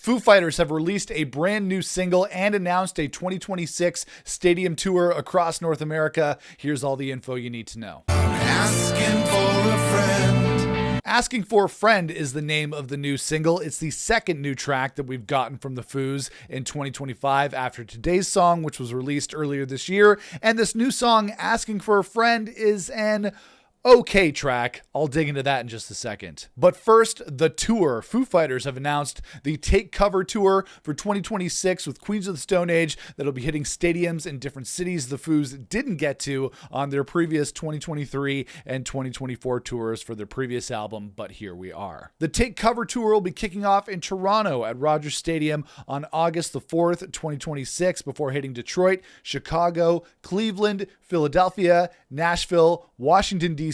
Foo Fighters have released a brand new single and announced a 2026 stadium tour across North America. Here's all the info you need to know. Asking for a friend. Asking for a Friend is the name of the new single. It's the second new track that we've gotten from the Foos in 2025 after today's song, which was released earlier this year. And this new song, Asking for a Friend, is an okay track. I'll dig into that in just a second. But first, the tour. Foo Fighters have announced the Take Cover Tour for 2026 with Queens of the Stone Age that'll be hitting stadiums in different cities the Foos didn't get to on their previous 2023 and 2024 tours for their previous album, but here we are. The Take Cover Tour will be kicking off in Toronto at Rogers Stadium on August the 4th, 2026, before hitting Detroit, Chicago, Cleveland, Philadelphia, Nashville, Washington, D.C.,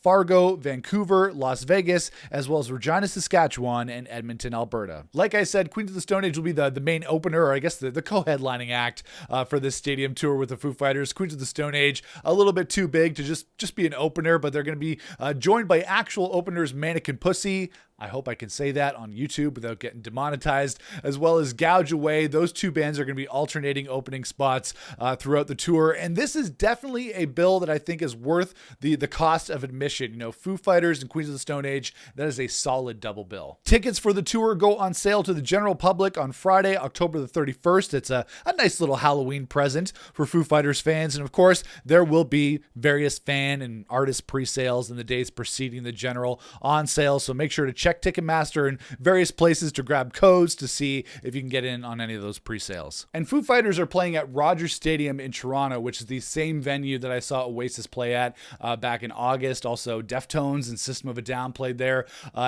Fargo, Vancouver, Las Vegas, as well as Regina, Saskatchewan, and Edmonton, Alberta. Like I said, Queens of the Stone Age will be the main opener, or I guess the co-headlining act for this stadium tour with the Foo Fighters. Queens of the Stone Age, a little bit too big to just be an opener, but they're going to be joined by actual openers Mannequin Pussy. I hope I can say that on YouTube without getting demonetized, as well as Gouge Away. Those two bands are going to be alternating opening spots throughout the tour. And this is definitely a bill that I think is worth the cost of admission. You know, Foo Fighters and Queens of the Stone Age, that is a solid double bill. Tickets for the tour go on sale to the general public on Friday, October the 31st. It's a nice little Halloween present for Foo Fighters fans. And of course, there will be various fan and artist pre-sales in the days preceding the general on sale. So make sure to check Ticketmaster and various places to grab codes to see if you can get in on any of those pre-sales. And Foo Fighters are playing at Rogers Stadium in Toronto, which is the same venue that I saw Oasis play at back in August. Also, Deftones and System of a Down played there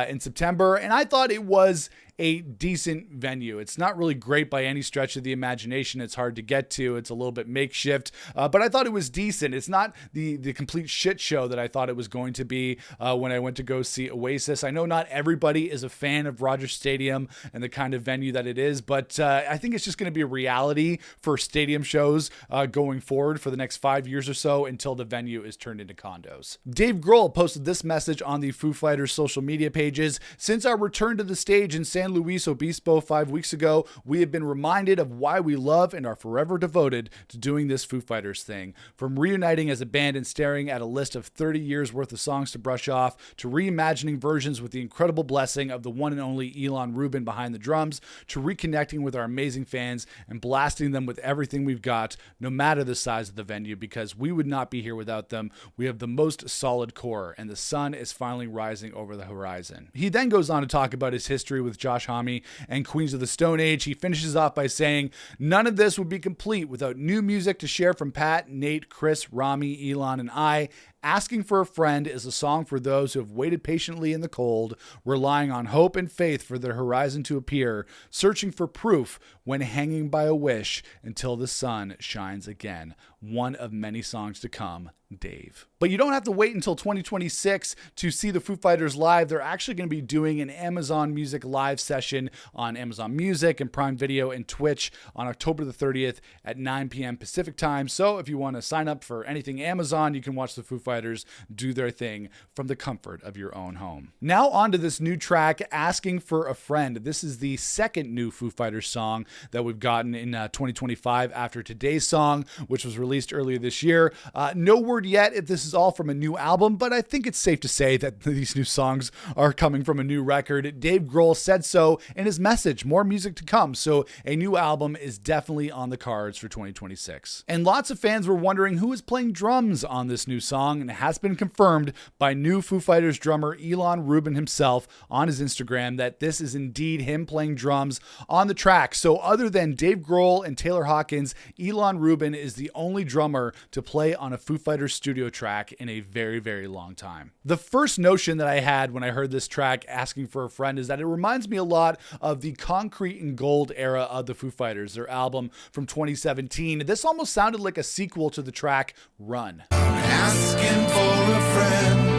in September. And I thought it was a decent venue. It's not really great by any stretch of the imagination. It's hard to get to. It's a little bit makeshift, but I thought it was decent. It's not the complete shit show that I thought it was going to be when I went to go see Oasis. I know not everybody is a fan of Rogers Stadium and the kind of venue that it is, but I think it's just going to be a reality for stadium shows going forward for the next 5 years or so until the venue is turned into condos. Dave Grohl posted this message on the Foo Fighters social media pages. Since our return to the stage in San Luis Obispo 5 weeks ago, we have been reminded of why we love and are forever devoted to doing this Foo Fighters thing. From reuniting as a band and staring at a list of 30 years worth of songs to brush off, to reimagining versions with the incredible blessing of the one and only Elon Rubin behind the drums, to reconnecting with our amazing fans and blasting them with everything we've got, no matter the size of the venue, because we would not be here without them. We have the most solid core, and the sun is finally rising over the horizon. He then goes on to talk about his history with Josh Homme and Queens of the Stone Age. He finishes off by saying, "None of this would be complete without new music to share from Pat, Nate, Chris, Rami, Elon, and I. Asking for a Friend is a song for those who have waited patiently in the cold, relying on hope and faith for their horizon to appear, searching for proof when hanging by a wish until the sun shines again. One of many songs to come, Dave." But you don't have to wait until 2026 to see the Foo Fighters live. They're actually going to be doing an Amazon Music live session on Amazon Music and Prime Video and Twitch on October the 30th at 9 p.m. Pacific time. So if you want to sign up for anything Amazon, you can watch the Foo Fighters do their thing from the comfort of your own home. Now on to this new track, Asking for a Friend. This is the second new Foo Fighters song that we've gotten in 2025 after today's song, which was released earlier this year. No word yet if this is all from a new album, but I think it's safe to say that these new songs are coming from a new record. Dave Grohl said so in his message, more music to come, so a new album is definitely on the cards for 2026. And lots of fans were wondering who is playing drums on this new song, and it has been confirmed by new Foo Fighters drummer Elon Rubin himself on his Instagram that this is indeed him playing drums on the track. So other than Dave Grohl and Taylor Hawkins, Elon Rubin is the only drummer to play on a Foo Fighters studio track in a very, very long time. The first notion that I had when I heard this track, Asking for a Friend, is that it reminds me a lot of the Concrete and Gold era of the Foo Fighters, their album from 2017. This almost sounded like a sequel to the track Run. Asking for a friend.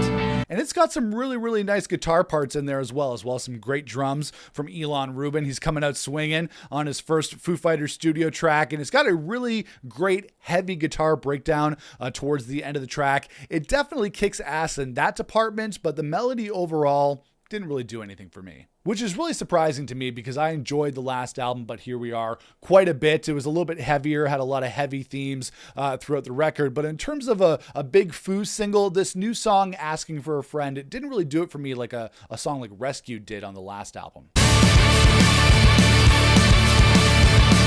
And it's got some really, really nice guitar parts in there as well as some great drums from Elon Rubin. He's coming out swinging on his first Foo Fighters studio track, and it's got a really great heavy guitar breakdown towards the end of the track. It definitely kicks ass in that department, but the melody overall didn't really do anything for me. which is really surprising to me because I enjoyed the last album, But Here We Are, quite a bit. It was a little bit heavier, had a lot of heavy themes throughout the record. But in terms of a big Foo single, this new song, Asking for a Friend, it didn't really do it for me like a song like Rescue did on the last album.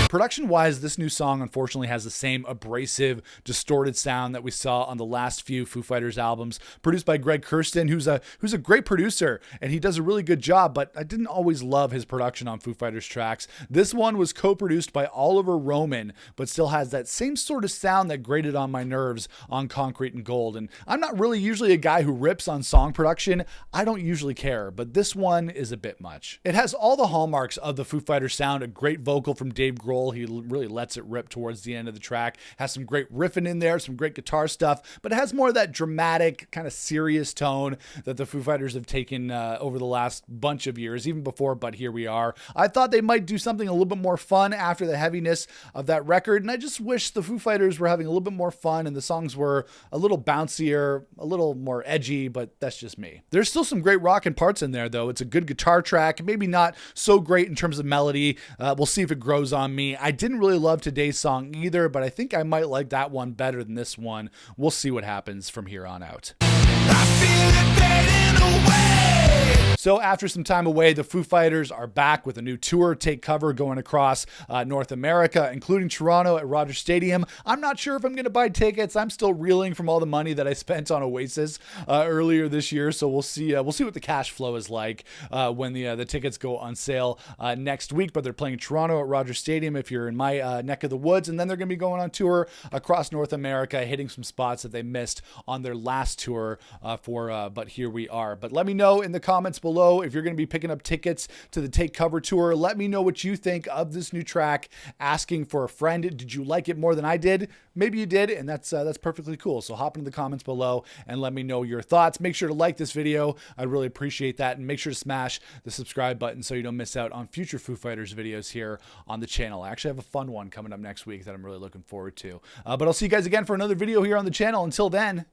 Production-wise, this new song unfortunately has the same abrasive, distorted sound that we saw on the last few Foo Fighters albums. Produced by Greg Kurstin, who's a great producer, and he does a really good job, but I didn't always love his production on Foo Fighters tracks. This one was co-produced by Oliver Roman, but still has that same sort of sound that grated on my nerves on Concrete and Gold. And I'm not really usually a guy who rips on song production. I don't usually care, but this one is a bit much. It has all the hallmarks of the Foo Fighters sound, a great vocal from Dave Grohl. He really lets it rip towards the end of the track. Has some great riffing in there, some great guitar stuff, but it has more of that dramatic, kind of serious tone that the Foo Fighters have taken over the last bunch of years, even before But Here We Are. I thought they might do something a little bit more fun after the heaviness of that record, and I just wish the Foo Fighters were having a little bit more fun and the songs were a little bouncier, a little more edgy, but that's just me. There's still some great rockin' parts in there, though. It's a good guitar track, maybe not so great in terms of melody. We'll see if it grows on me. I didn't really love today's song either, but I think I might like that one better than this one. We'll see what happens from here on out. I feel it fading away. So after some time away, the Foo Fighters are back with a new tour, Take Cover, going across North America, including Toronto at Rogers Stadium. I'm not sure if I'm going to buy tickets. I'm still reeling from all the money that I spent on Oasis earlier this year. So we'll see what the cash flow is like when the tickets go on sale next week. But they're playing Toronto at Rogers Stadium if you're in my neck of the woods. And then they're going to be going on tour across North America, hitting some spots that they missed on their last tour for But Here We Are. But let me know in the comments below if you're going to be picking up tickets to the Take Cover tour. Let me know what you think of this new track, Asking for a Friend. Did you like it more than I did? Maybe you did, and that's perfectly cool. So hop into the comments below and let me know your thoughts. Make sure to like this video. I'd really appreciate that. And make sure to smash the subscribe button so you don't miss out on future Foo Fighters videos here on the channel. I actually have a fun one coming up next week that I'm really looking forward to. But I'll see you guys again for another video here on the channel. Until then,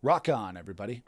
rock on, everybody.